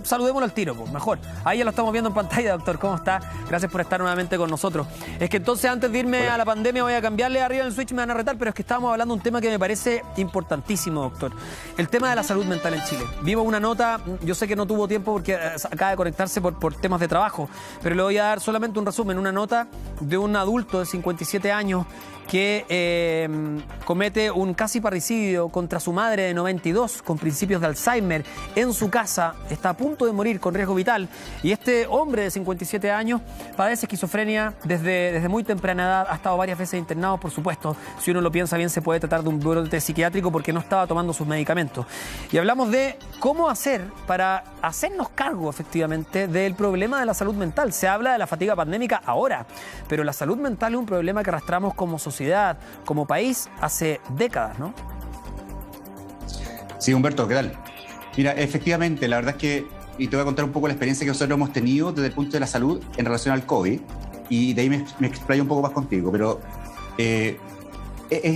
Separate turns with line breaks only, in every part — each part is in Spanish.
saludémoslo al tiro, pues, mejor. Ahí ya lo estamos viendo en pantalla, doctor. ¿Cómo está? Gracias por estar nuevamente con nosotros. Es que entonces, antes de irme a la pandemia, voy a cambiarle arriba en el switch, me van a retar, pero es que estábamos hablando de un tema que me parece importantísimo, doctor. El tema de la salud mental en Chile. Vimos una nota, yo sé que no tuvo tiempo porque acaba de conectarse por temas de trabajo, pero le voy a dar solamente un resumen. Una nota de un adulto de 57 años que comete un casi parricidio contra su madre de 92 con principios de Alzheimer en su casa. Está a punto de morir con riesgo vital. Y este hombre de 57 años padece esquizofrenia desde muy temprana edad. Ha estado varias veces internado, por supuesto. Si uno lo piensa bien, se puede tratar de un brote psiquiátrico porque no estaba tomando sus medicamentos. Y hablamos de cómo hacer para hacernos cargo, efectivamente, del problema de la salud mental. Se habla de la fatiga pandémica ahora, pero la salud mental es un problema que arrastramos como sociedad, como país, hace décadas, ¿no?
Sí, Humberto, ¿qué tal? Mira, efectivamente, la verdad es que, y te voy a contar un poco la experiencia que nosotros hemos tenido desde el punto de la salud en relación al COVID, y de ahí me explayo un poco más contigo, pero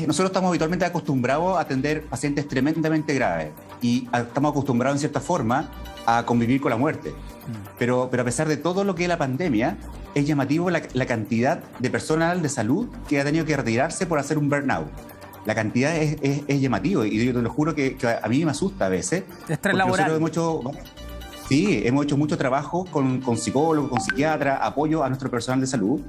nosotros estamos habitualmente acostumbrados a atender pacientes tremendamente graves y estamos acostumbrados en cierta forma a convivir con la muerte. Pero a pesar de todo lo que es la pandemia, es llamativo la cantidad de personal de salud que ha tenido que retirarse por hacer un burnout. La cantidad es llamativo y yo te lo juro que a mí me asusta a veces.
Estrés laboral.
Hemos hecho mucho trabajo con psicólogos, con psiquiatras, apoyo a nuestro personal de salud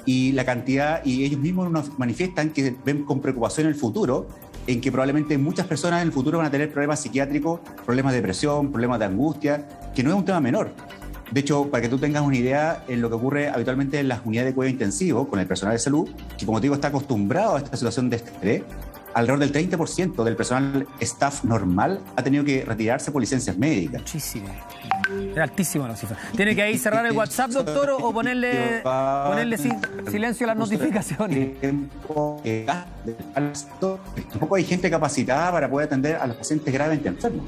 y la cantidad, y ellos mismos nos manifiestan que ven con preocupación el futuro, en que probablemente muchas personas en el futuro van a tener problemas psiquiátricos, problemas de depresión, problemas de angustia, que no es un tema menor. De hecho, para que tú tengas una idea, en lo que ocurre habitualmente en las unidades de cuidado intensivo con el personal de salud, que como te digo está acostumbrado a esta situación de estrés, alrededor del 30% del personal staff normal ha tenido que retirarse por licencias médicas.
Muchísimo. Es altísima la cifra. ¿Tiene que ahí cerrar el WhatsApp, doctor, o ponerle silencio a las notificaciones?
Tampoco hay gente capacitada para poder atender a los pacientes gravemente enfermos.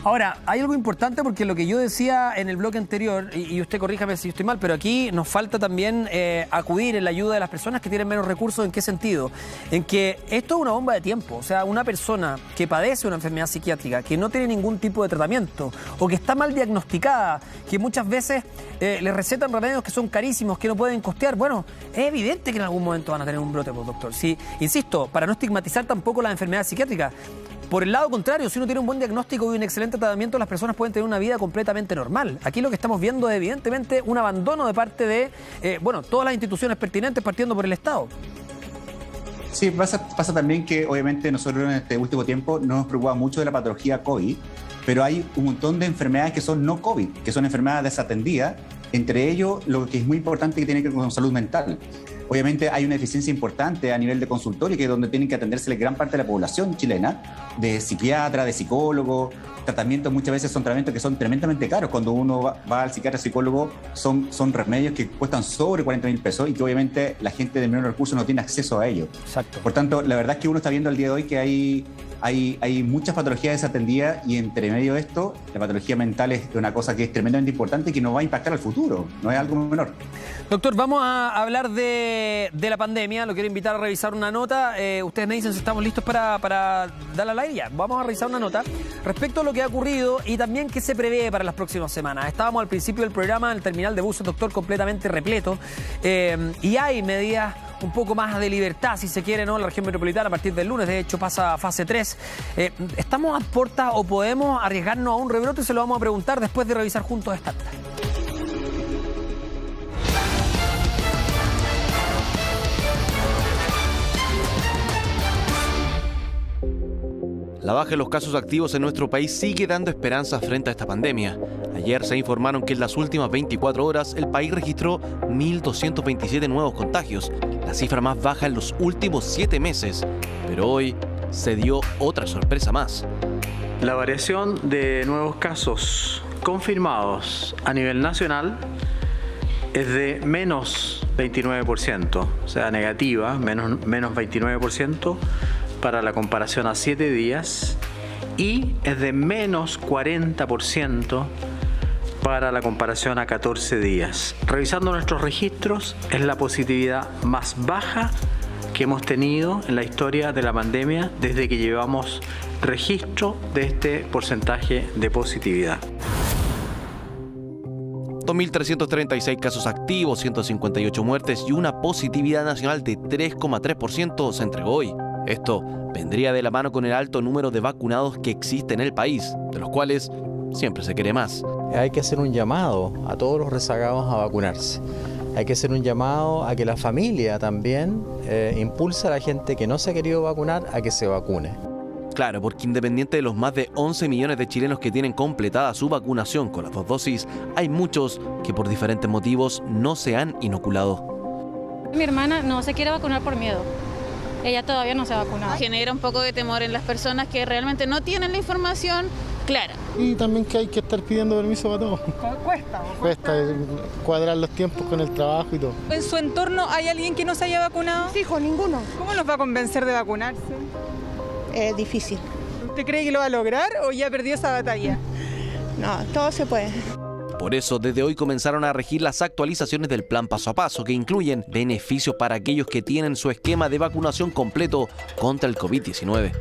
Ahora, hay algo importante porque lo que yo decía en el bloque anterior, y usted corríjame si yo estoy mal, pero aquí nos falta también acudir en la ayuda de las personas que tienen menos recursos. ¿En qué sentido? En que esto es una bomba de tiempo. O sea, una persona que padece una enfermedad psiquiátrica, que no tiene ningún tipo de tratamiento o que está mal diagnosticada, que muchas veces le recetan remedios que son carísimos, que no pueden costear. Bueno, es evidente que en algún momento van a tener un brote, doctor. Sí, insisto, para no estigmatizar tampoco las enfermedades psiquiátricas. Por el lado contrario, si uno tiene un buen diagnóstico y un excelente tratamiento, las personas pueden tener una vida completamente normal. Aquí lo que estamos viendo es evidentemente un abandono de parte de, todas las instituciones pertinentes, partiendo por el Estado.
Sí, pasa también que obviamente nosotros en este último tiempo no nos preocupamos mucho de la patología COVID, pero hay un montón de enfermedades que son no COVID, que son enfermedades desatendidas, entre ellos lo que es muy importante que tiene que ver con salud mental. Obviamente hay una deficiencia importante a nivel de consultorio, que es donde tienen que atenderse gran parte de la población chilena, de psiquiatra, de psicólogo. Tratamientos muchas veces son tratamientos que son tremendamente caros. Cuando uno va al psiquiatra, psicólogo, son remedios que cuestan sobre 40.000 pesos y que obviamente la gente de menores recursos no tiene acceso a ellos.
Exacto.
Por tanto, la verdad es que uno está viendo al día de hoy que hay muchas patologías desatendidas y entre medio de esto, la patología mental es una cosa que es tremendamente importante y que nos va a impactar al futuro, no es algo menor.
Doctor, vamos a hablar de la pandemia. Lo quiero invitar a revisar una nota. Ustedes me dicen si estamos listos para darle al aire. Ya, vamos a revisar una nota respecto a lo que ha ocurrido y también qué se prevé para las próximas semanas. Estábamos al principio del programa en el terminal de buses, doctor, completamente repleto. Y hay medidas un poco más de libertad, si se quiere, ¿no? La región metropolitana a partir del lunes, de hecho, pasa a fase 3. ¿Estamos a puertas o podemos arriesgarnos a un rebrote? Se lo vamos a preguntar después de revisar juntos esta nota.
La baja en los casos activos en nuestro país sigue dando esperanzas frente a esta pandemia. Ayer se informaron que en las últimas 24 horas el país registró 1.227 nuevos contagios, la cifra más baja en los últimos 7 meses. Pero hoy se dio otra sorpresa más.
La variación de nuevos casos confirmados a nivel nacional es de menos 29%, o sea, negativa, menos 29%. Para la comparación a 7 días y es de menos 40% para la comparación a 14 días. Revisando nuestros registros, es la positividad más baja que hemos tenido en la historia de la pandemia desde que llevamos registro de este porcentaje de positividad.
2.336 casos activos, 158 muertes y una positividad nacional de 3,3% se entregó hoy. Esto vendría de la mano con el alto número de vacunados que existe en el país, de los cuales siempre se quiere más.
Hay que hacer un llamado a todos los rezagados a vacunarse. Hay que hacer un llamado a que la familia también impulse a la gente que no se ha querido vacunar a que se vacune.
Claro, porque independiente de los más de 11 millones de chilenos que tienen completada su vacunación con las 2 dosis, hay muchos que por diferentes motivos no se han inoculado.
Mi hermana no se quiere vacunar por miedo. Ella todavía no se ha vacunado.
Genera un poco de temor en las personas que realmente no tienen la información clara.
Y también que hay que estar pidiendo permiso para todo. Cuesta cuadrar los tiempos con el trabajo y todo.
¿En su entorno hay alguien que no se haya vacunado?
Fijo, ninguno.
¿Cómo los va a convencer de vacunarse?
Difícil.
¿Usted cree que lo va a lograr o ya perdió esa batalla?
No, todo se puede.
Por eso, desde hoy comenzaron a regir las actualizaciones del plan paso a paso, que incluyen beneficios para aquellos que tienen su esquema de vacunación completo contra el COVID-19.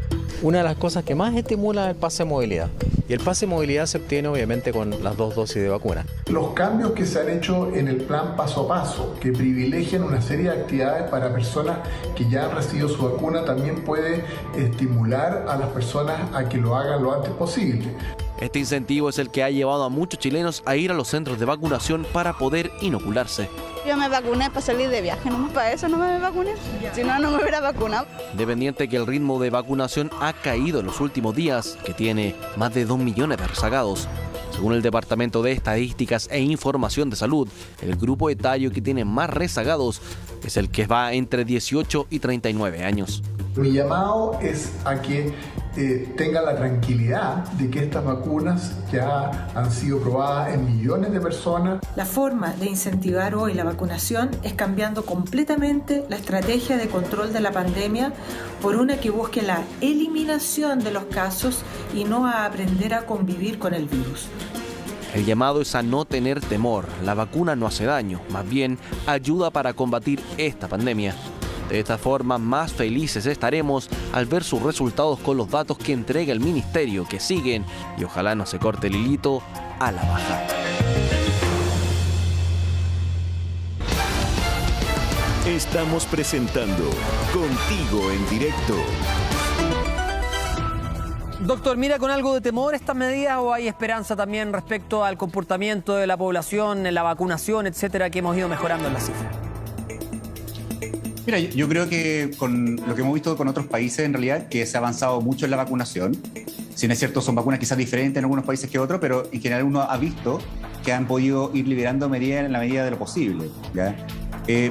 Una de las cosas que más estimula es el pase de movilidad. Y el pase de movilidad se obtiene obviamente con las 2 dosis de vacuna.
Los cambios que se han hecho en el plan paso a paso, que privilegian una serie de actividades para personas que ya han recibido su vacuna, también puede estimular a las personas a que lo hagan lo antes posible.
Este incentivo es el que ha llevado a muchos chilenos a ir a los centros de vacunación para poder inocularse.
Yo me vacuné para salir de viaje, no para eso no me vacuné, si no, no me hubiera vacunado.
Independiente que el ritmo de vacunación ha caído en los últimos días, que tiene más de 2 millones de rezagados. Según el Departamento de Estadísticas e Información de Salud, el grupo etario que tiene más rezagados es el que va entre 18 y 39 años.
Mi llamado es a que tengan la tranquilidad de que estas vacunas ya han sido probadas en millones de personas.
La forma de incentivar hoy la vacunación es cambiando completamente la estrategia de control de la pandemia por una que busque la eliminación de los casos y no a aprender a convivir con el virus.
El llamado es a no tener temor. La vacuna no hace daño, más bien ayuda para combatir esta pandemia. De esta forma, más felices estaremos al ver sus resultados con los datos que entrega el ministerio, que siguen, y ojalá no se corte el hilito, a la baja.
Estamos presentando Contigo en Directo.
Doctor, ¿mira con algo de temor estas medidas o hay esperanza también respecto al comportamiento de la población, en la vacunación, etcétera, que hemos ido mejorando en la cifra?
Mira, yo creo que con lo que hemos visto con otros países, en realidad, que se ha avanzado mucho en la vacunación. Si no es cierto, son vacunas quizás diferentes en algunos países que otros, pero en general uno ha visto que han podido ir liberando medidas en la medida de lo posible, ¿ya?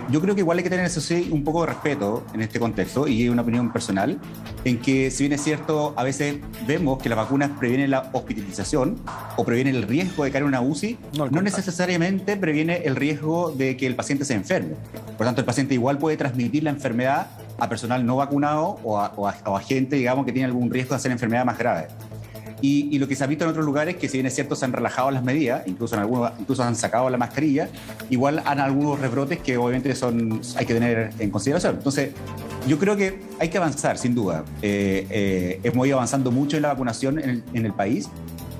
Yo creo que igual hay que tener, eso sí, un poco de respeto en este contexto, y una opinión personal, en que si bien es cierto, a veces vemos que las vacunas previenen la hospitalización o previenen el riesgo de caer en una UCI, no necesariamente previene el riesgo de que el paciente se enferme. Por tanto, el paciente igual puede transmitir la enfermedad a personal no vacunado o a gente, digamos, que tiene algún riesgo de hacer enfermedad más grave. Y lo que se ha visto en otros lugares, que si bien es cierto se han relajado las medidas, incluso en algunos incluso han sacado la mascarilla, igual han algunos rebrotes que obviamente hay que tener en consideración. Entonces, yo creo que hay que avanzar, sin duda. Hemos ido avanzando mucho en la vacunación en el país,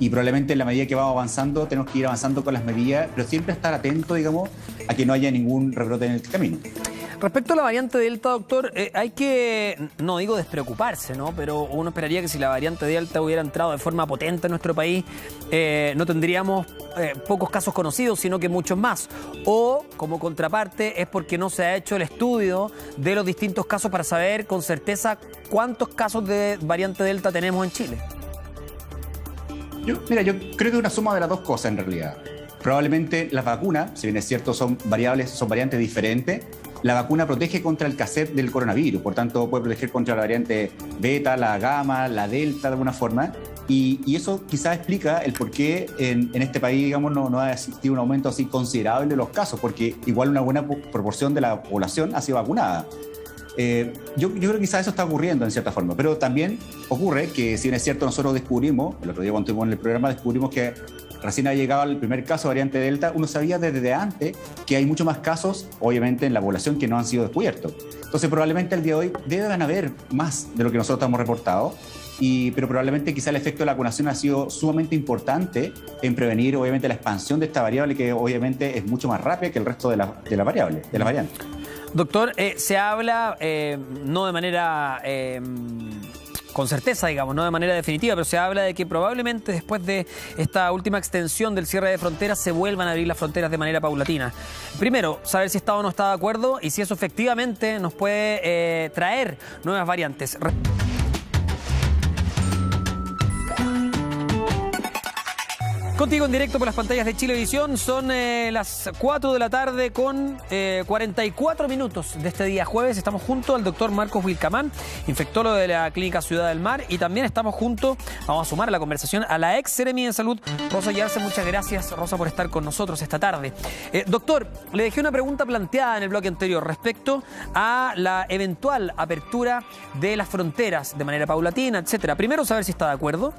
y probablemente en la medida que vamos avanzando tenemos que ir avanzando con las medidas, pero siempre estar atento, digamos, a que no haya ningún rebrote en el camino.
Respecto a la variante Delta, doctor, hay que, no digo despreocuparse, ¿no? Pero uno esperaría que si la variante Delta hubiera entrado de forma potente en nuestro país, no tendríamos pocos casos conocidos, sino que muchos más. O, como contraparte, es porque no se ha hecho el estudio de los distintos casos para saber con certeza cuántos casos de variante Delta tenemos en Chile.
Yo creo que es una suma de las dos cosas en realidad. Probablemente las vacunas, si bien es cierto son variantes diferentes, la vacuna protege contra el cassette del coronavirus, por tanto puede proteger contra la variante beta, la gamma, la delta de alguna forma, y eso quizás explica el por qué en este país, digamos, no ha existido un aumento así considerable de los casos, porque igual una buena proporción de la población ha sido vacunada. Yo creo que quizás eso está ocurriendo en cierta forma, pero también ocurre que, si bien es cierto, nosotros descubrimos, el otro día cuando estuvimos en el programa, descubrimos que recién ha llegado el primer caso de variante Delta, uno sabía desde antes que hay muchos más casos, obviamente, en la población que no han sido descubiertos. Entonces, probablemente el día de hoy deben haber más de lo que nosotros hemos reportado, pero probablemente quizá el efecto de la vacunación ha sido sumamente importante en prevenir obviamente la expansión de esta variable, que obviamente es mucho más rápida que el resto de las variables, de las variantes.
Doctor, se habla no de manera con certeza, digamos, no de manera definitiva, pero se habla de que probablemente después de esta última extensión del cierre de fronteras se vuelvan a abrir las fronteras de manera paulatina. Primero, saber si está o no está de acuerdo y si eso efectivamente nos puede traer nuevas variantes. Contigo en directo por las pantallas de Chilevisión. Son las 4 de la tarde con 44 minutos de este día jueves. Estamos junto al doctor Marcos Wilcamán, infectólogo de la Clínica Ciudad del Mar, y también estamos junto, vamos a sumar a la conversación, a la ex Seremi de Salud, Rosa Yarse. Muchas gracias, Rosa, por estar con nosotros esta tarde. Doctor, le dejé una pregunta planteada en el bloque anterior respecto a la eventual apertura de las fronteras de manera paulatina, etcétera. Primero, saber si está de acuerdo,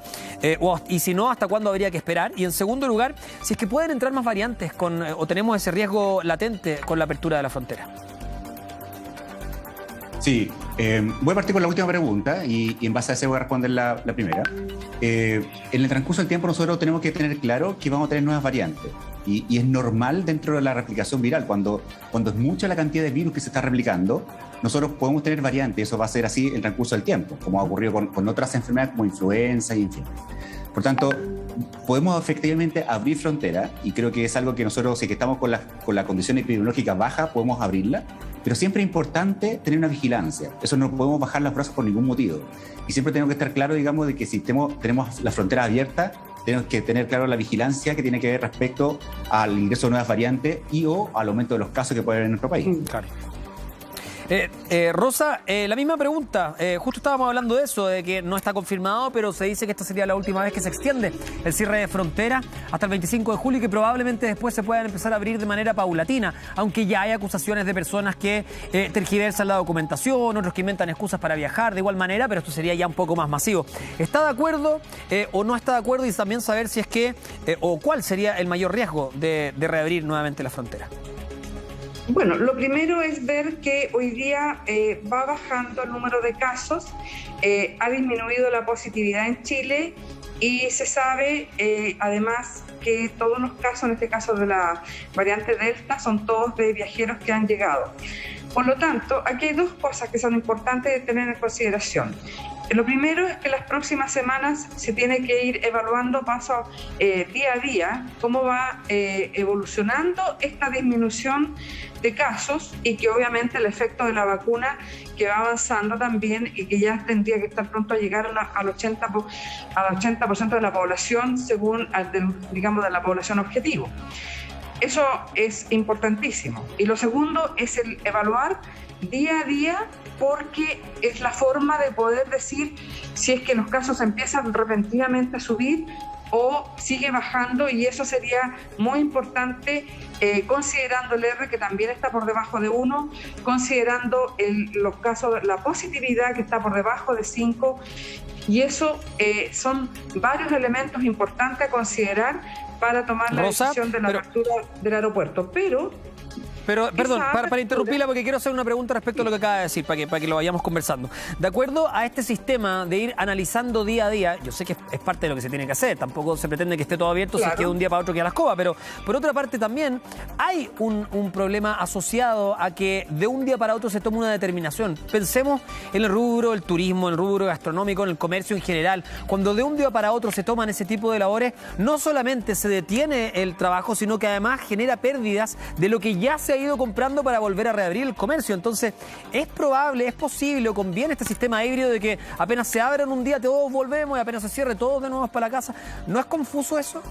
y si no, hasta cuándo habría que esperar. Y en segundo lugar, si es que pueden entrar más variantes o tenemos ese riesgo latente con la apertura de la frontera.
Sí, voy a partir con la última pregunta y en base a eso voy a responder la primera. En el transcurso del tiempo nosotros tenemos que tener claro que vamos a tener nuevas variantes y es normal dentro de la replicación viral. Cuando es mucha la cantidad de virus que se está replicando, nosotros podemos tener variantes. Eso va a ser así en el transcurso del tiempo, como ha ocurrido con otras enfermedades como influenza y en fin. Por tanto, podemos efectivamente abrir fronteras y creo que es algo que nosotros, si que estamos con la condición epidemiológica baja, podemos abrirla, pero siempre es importante tener una vigilancia. Eso no podemos bajar los brazos por ningún motivo. Y siempre tenemos que estar claro, digamos, de que si tenemos la frontera abierta, tenemos que tener claro la vigilancia que tiene que ver respecto al ingreso de nuevas variantes y o al aumento de los casos que puede haber en nuestro país.
Claro. Rosa, la misma pregunta. Justo estábamos hablando de eso, de que no está confirmado, pero se dice que esta sería la última vez que se extiende el cierre de frontera hasta el 25 de julio y que probablemente después se puedan empezar a abrir de manera paulatina, aunque ya hay acusaciones de personas que tergiversan la documentación, otros que inventan excusas para viajar de igual manera, pero esto sería ya un poco más masivo. ¿Está de acuerdo o no está de acuerdo? Y también saber si es que, o cuál sería el mayor riesgo de reabrir nuevamente la frontera.
Bueno, lo primero es ver que hoy día va bajando el número de casos, ha disminuido la positividad en Chile y se sabe además que todos los casos, en este caso de la variante Delta, son todos de viajeros que han llegado. Por lo tanto, aquí hay dos cosas que son importantes de tener en consideración. Lo primero es que las próximas semanas se tiene que ir evaluando día a día cómo va evolucionando esta disminución de casos y que obviamente el efecto de la vacuna que va avanzando también y que ya tendría que estar pronto a llegar al 80% de la población según, digamos, de la población objetivo. Eso es importantísimo. Y lo segundo es el evaluar día a día, porque es la forma de poder decir si es que los casos empiezan repentinamente a subir o sigue bajando, y eso sería muy importante considerando el R, que también está por debajo de 1, considerando los casos, la positividad que está por debajo de 5, y eso son varios elementos importantes a considerar para tomar la decisión de la apertura del aeropuerto. Pero
perdón, para interrumpirla, porque quiero hacer una pregunta respecto a lo que acaba de decir, para que lo vayamos conversando. De acuerdo a este sistema de ir analizando día a día, yo sé que es parte de lo que se tiene que hacer, tampoco se pretende que esté todo abierto, claro, si es que de un día para otro queda la escoba, pero por otra parte también hay un problema asociado a que de un día para otro se tome una determinación. Pensemos en el rubro del turismo, en el rubro gastronómico, en el comercio en general. Cuando de un día para otro se toman ese tipo de labores, no solamente se detiene el trabajo, sino que además genera pérdidas de lo que ya se ha ido comprando para volver a reabrir el comercio. Entonces, es probable, es posible o conviene este sistema híbrido de que apenas se abran un día todos volvemos y apenas se cierre todos de nuevo para la casa. ¿No es confuso eso?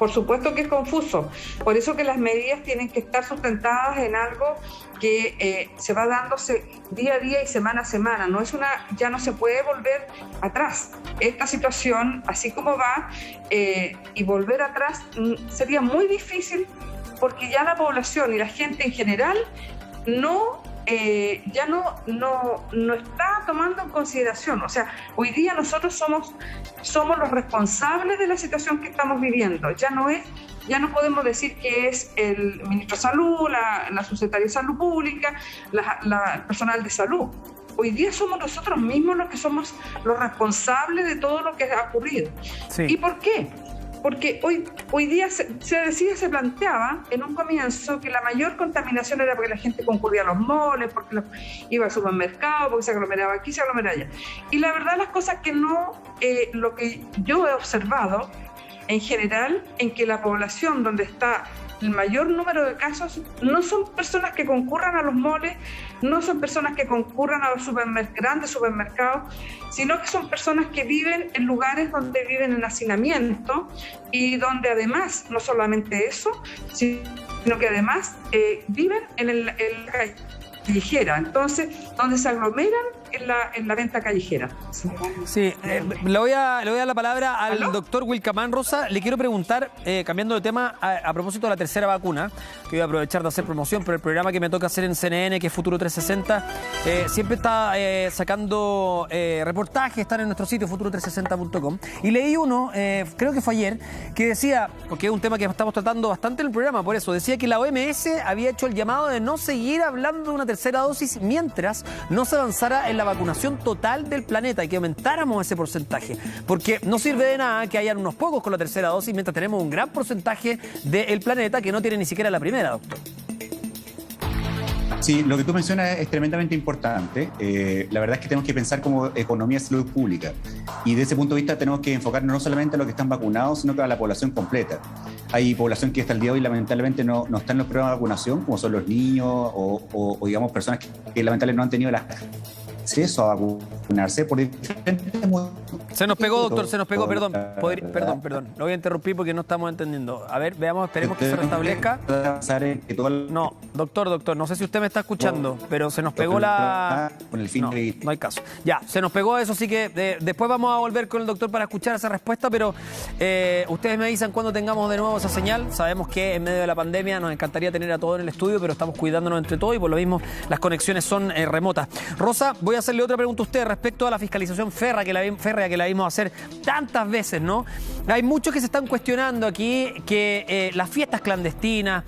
Por supuesto que es confuso. Por eso que las medidas tienen que estar sustentadas en algo que se va dándose día a día y semana a semana. Ya no se puede volver atrás. Esta situación, así como va, y volver atrás sería muy difícil, porque ya la población y la gente en general ya no está tomando en consideración. O sea, hoy día nosotros somos los responsables de la situación que estamos viviendo. Ya no podemos decir que es el ministro de Salud, la subsecretaria de Salud Pública, el personal de salud. hoy día somos nosotros mismos los que somos los responsables de todo lo que ha ocurrido.
Sí.
¿Y por qué? Porque hoy día se planteaba en un comienzo que la mayor contaminación era porque la gente concurría a los moles, porque iba al supermercado, porque se aglomeraba aquí, se aglomeraba allá. Y la verdad las cosas que no, lo que yo he observado en general, en que la población donde está el mayor número de casos no son personas que concurran a los moles, no son personas que concurran a los grandes supermercados, sino que son personas que viven en lugares donde viven en hacinamiento y donde además, no solamente eso, sino que además viven en la callejera, entonces donde se aglomeran en la venta callejera.
Sí, le voy a dar la palabra al doctor Wilcamán Rosa. Le quiero preguntar, cambiando de tema, a propósito de la tercera vacuna, que voy a aprovechar de hacer promoción, pero el programa que me toca hacer en CNN, que es Futuro 360, siempre está sacando reportajes, están en nuestro sitio futuro360.com, y leí uno, creo que fue ayer, que decía, porque es un tema que estamos tratando bastante en el programa, por eso, decía que la OMS había hecho el llamado de no seguir hablando de una tercera dosis mientras no se avanzara en la vacunación total del planeta y que aumentáramos ese porcentaje, porque no sirve de nada que hayan unos pocos con la tercera dosis mientras tenemos un gran porcentaje del planeta que no tiene ni siquiera la primera, doctor.
Sí, lo que tú mencionas es tremendamente importante. La verdad es que tenemos que pensar como economía de salud pública y de ese punto de vista tenemos que enfocarnos no solamente a los que están vacunados, sino que a la población completa. Hay población que hasta el día de hoy lamentablemente no está en los programas de vacunación, como son los niños o digamos personas que lamentablemente no han tenido la acceso a vacunarse por diferentes motivos.
Se nos pegó, doctor, se nos pegó, perdón. Lo voy a interrumpir porque no estamos entendiendo. A ver, veamos, esperemos que se restablezca. No, doctor, no sé si usted me está escuchando, pero se nos pegó la... No hay caso. Ya, se nos pegó eso, así que después vamos a volver con el doctor para escuchar esa respuesta, pero ustedes me avisan cuando tengamos de nuevo esa señal. Sabemos que en medio de la pandemia nos encantaría tener a todos en el estudio, pero estamos cuidándonos entre todos y por lo mismo las conexiones son remotas. Rosa, voy a hacerle otra pregunta a usted respecto a la fiscalización férrea que la vimos hacer tantas veces, ¿no? Hay muchos que se están cuestionando aquí que las fiestas clandestinas,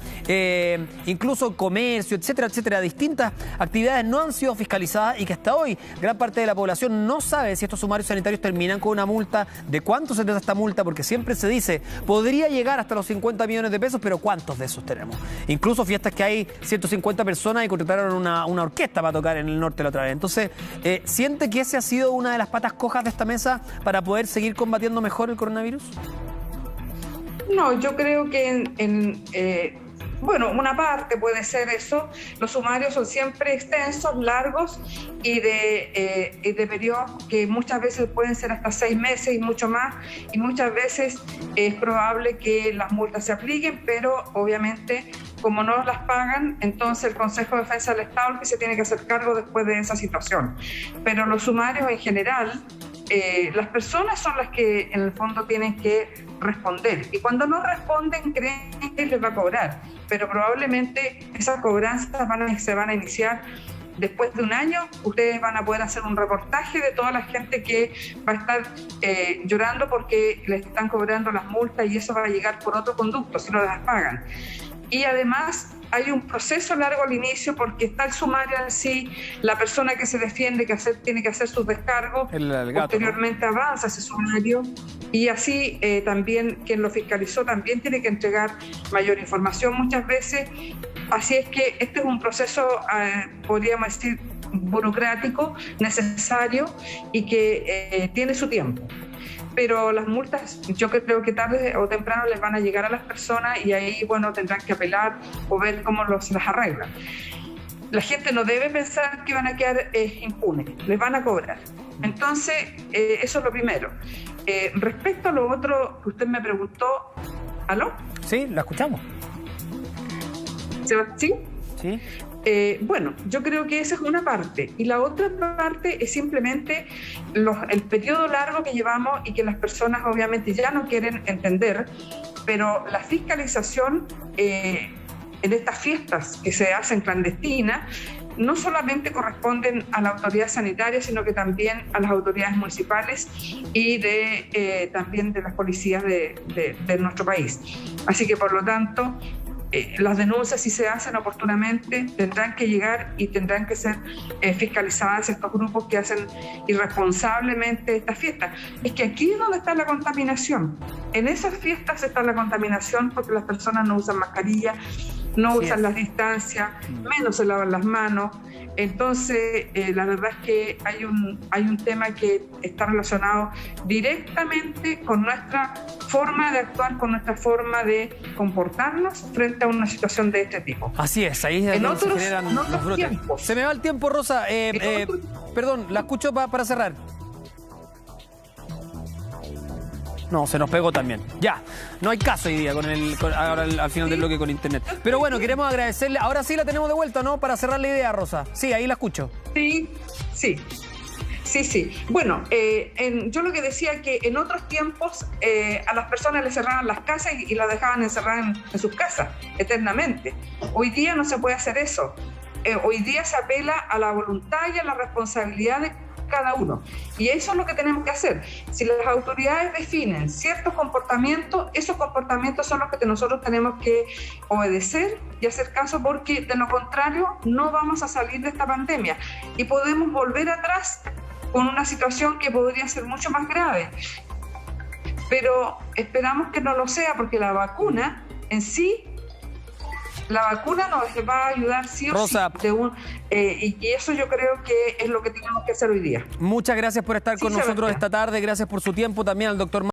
incluso comercio, etcétera, distintas actividades no han sido fiscalizadas y que hasta hoy gran parte de la población no sabe si estos sumarios sanitarios terminan con una multa, de cuánto se trata esta multa, porque siempre se dice, podría llegar hasta los 50 millones de pesos, pero ¿cuántos de esos tenemos? Incluso fiestas que hay 150 personas y contrataron una orquesta para tocar en el norte la otra vez. Entonces, ¿siente que ese ha sido una de las patas cojas de esta mesa para poder seguir combatiendo mejor el coronavirus?
No, yo creo que bueno, una parte puede ser eso. Los sumarios son siempre extensos, largos y de periodos que muchas veces pueden ser hasta 6 meses y mucho más. Y muchas veces es probable que las multas se apliquen, pero obviamente como no las pagan, entonces el Consejo de Defensa del Estado es el que se tiene que hacer cargo después de esa situación. Pero los sumarios en general, las personas son las que en el fondo tienen que responder y cuando no responden creen que les va a cobrar, pero probablemente esas cobranzas se van a iniciar después de un año. Ustedes van a poder hacer un reportaje de toda la gente que va a estar llorando porque les están cobrando las multas y eso va a llegar por otro conducto si no las pagan. Y además hay un proceso largo al inicio porque está el sumario en sí, la persona que se defiende tiene que hacer sus descargos, posteriormente avanza ese sumario y así también quien lo fiscalizó también tiene que entregar mayor información muchas veces. Así es que este es un proceso, podríamos decir, burocrático, necesario y que tiene su tiempo. Pero las multas yo creo que tarde o temprano les van a llegar a las personas y ahí, bueno, tendrán que apelar o ver cómo las arreglan. La gente no debe pensar que van a quedar impunes, les van a cobrar. Entonces, eso es lo primero. Respecto a lo otro que usted me preguntó, ¿aló?
Sí, la escuchamos.
¿Sí?
Sí.
Bueno, yo creo que esa es una parte y la otra parte es simplemente el periodo largo que llevamos y que las personas obviamente ya no quieren entender, pero la fiscalización en estas fiestas que se hacen clandestinas no solamente corresponden a la autoridad sanitaria, sino que también a las autoridades municipales y también de las policías de nuestro país. Así que por lo tanto las denuncias, si se hacen oportunamente, tendrán que llegar y tendrán que ser fiscalizadas estos grupos que hacen irresponsablemente estas fiestas. Es que aquí es donde está la contaminación. En esas fiestas está la contaminación porque las personas no usan mascarilla, no usan las distancias, menos se lavan las manos. Entonces, la verdad es que hay un tema que está relacionado directamente con nuestra forma de actuar, con nuestra forma de comportarnos frente a una situación de este tipo.
Así es, ahí es donde se generan los brotes. Se me va el tiempo, Rosa. Perdón, la escucho para cerrar. No, se nos pegó también. Ya, no hay caso hoy día ahora al final del bloque con internet. Pero bueno, queremos agradecerle. Ahora sí la tenemos de vuelta, ¿no? Para cerrar la idea, Rosa. Sí, ahí la escucho.
Sí. Bueno, yo lo que decía es que en otros tiempos a las personas les cerraban las casas y las dejaban encerradas en sus casas eternamente. Hoy día no se puede hacer eso. Hoy día se apela a la voluntad y a la responsabilidad de cada uno. Y eso es lo que tenemos que hacer. Si las autoridades definen ciertos comportamientos, esos comportamientos son los que nosotros tenemos que obedecer y hacer caso, porque de lo contrario no vamos a salir de esta pandemia y podemos volver atrás con una situación que podría ser mucho más grave. Pero esperamos que no lo sea, porque la vacuna en sí, la vacuna nos va a ayudar sí o sí. Y eso yo creo que es lo que tenemos que hacer hoy día.
Muchas gracias por estar con nosotros esta tarde. Gracias por su tiempo. También al doctor